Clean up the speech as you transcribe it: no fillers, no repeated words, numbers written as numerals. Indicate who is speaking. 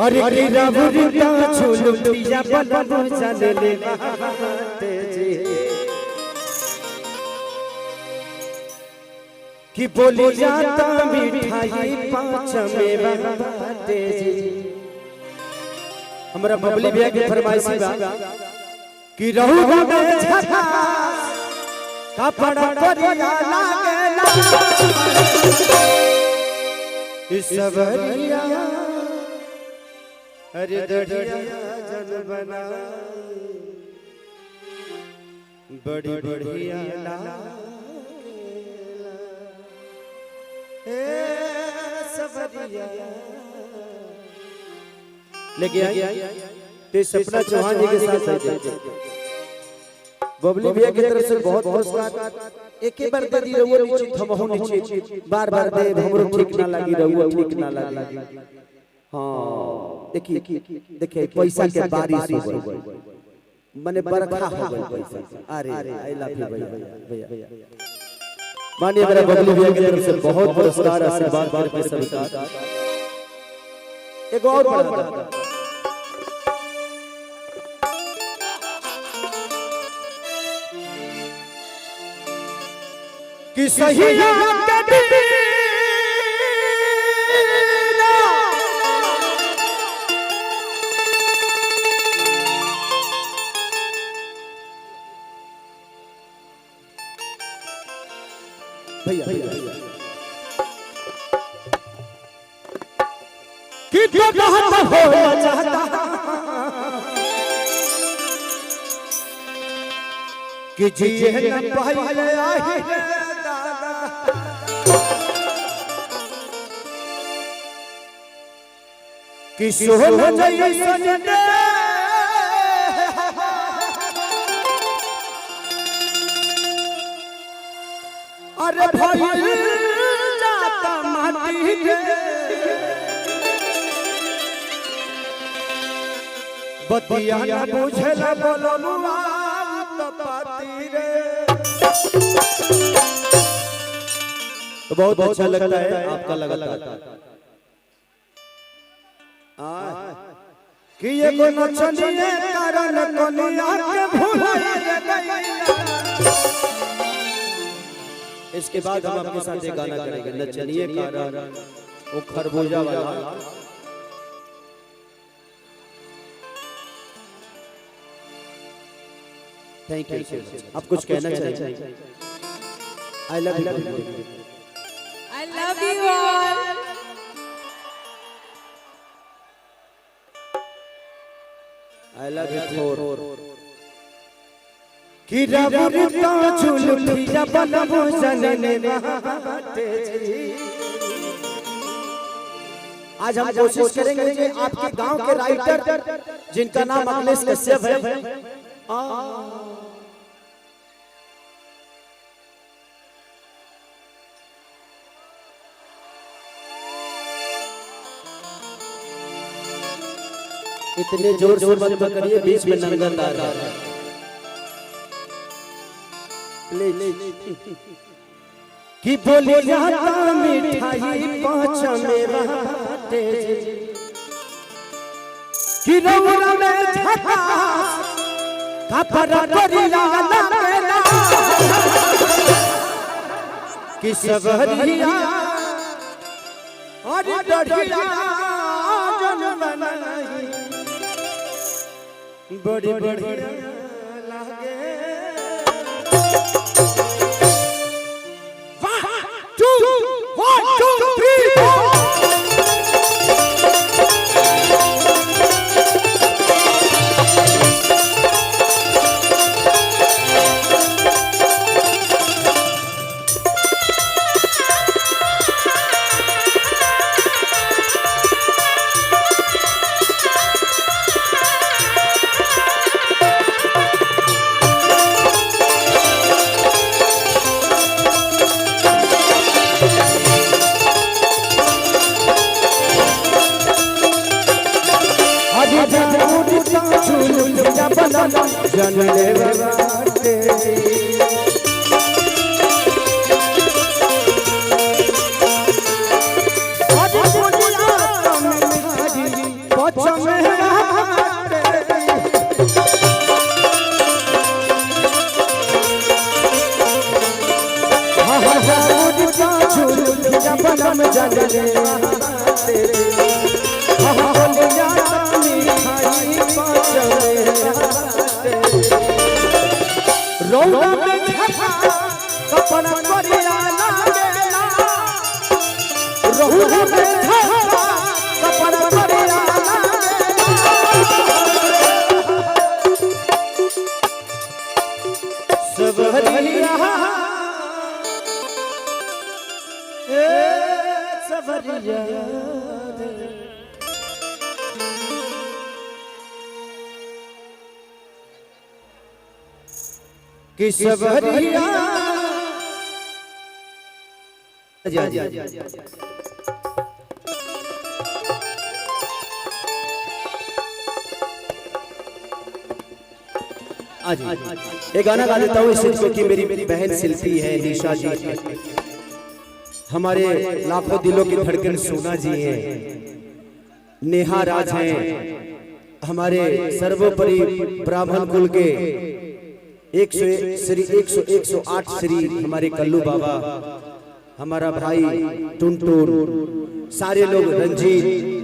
Speaker 1: अरे गिरा बुरता झूल पिया बलम चले बाटे जी कि बोली जाता मिठाई पाँच में बाटे जी। हमरा बबली भैया की फरमाइश बा कि रहू में झका कपड़ा परिया लागेला इस सबरिया अरे दढ़िया जन बना बड़ी बढ़िया सबरिया लेके सपना चौहान जी के साथ बबली भैया की तरफ से बहुत पुरस्कार एक ही बार दे दी रहुआ नीचे थमहु नीचे बार बार दे हमरो ठीक ना लगी रहुआ ठीक ना लगी। हाँ देखिए पैसा के बारिश हो गई माने बरखा हो गई पैसा। अरे आई लव यू भैया मानिए मेरा बबली भैया की तरफ से बहुत पुरस्कार आशीर्वाद करके सरकार एक और बड़ा कि सही भैया कि तो कहता हो चाहता कि जिए न पहले आही कि सोहल जैसन दे अरे भइल जाता माटी के बतिया न बुझला बोलमुआ तो पाती रे। तो बहुत अच्छा लगता है आपका लगातार कि ये को नचनिए कारण कनिया के भूलाए गईला। इसके बाद हम आपके साथ एक गाना करेंगे नचनिए कारण वो खरबूजा वाला। थैंक यू आप कुछ कहना चाहिए? I love you
Speaker 2: I love you all.
Speaker 1: I love you for कि रबुरता झुलुठिया बलम चले बाटे जी। आज हम कोशिश करेंगे कि आपके गांव के राइटर जिनका नाम अखिलेश कश्यप है इतने जोर से बंद करिए बीच में नंगन आ रहा है कि बोली जाता मिठाई पाँच में बाटे कि रौरा में झका कपड़ा परिया लागेला कि सबरिया और दढ़िया जन बनाई बड़ी बढ़िया लागे। 1 2 3 4 जनले बाटे जाने रे होलिया मिठाई पाचमे रौदा में झका कपड़ा करिया लागेला रौदा में झका कपड़ा करिया सबरिया ए सबरिया कि सबरिया एक गाना गा देता हूँ इस क्योंकि मेरी बहन शिल्पी है निशा जी, हमारे लाखों दिलों की धड़कन सोना जी हैं, नेहा राज हैं, हमारे सर्वोपरि ब्राह्मण कुल के 108 श्री हमारे कल्लू बाबा, हमारा भाई टुनटुन, सारे लोग रंजीत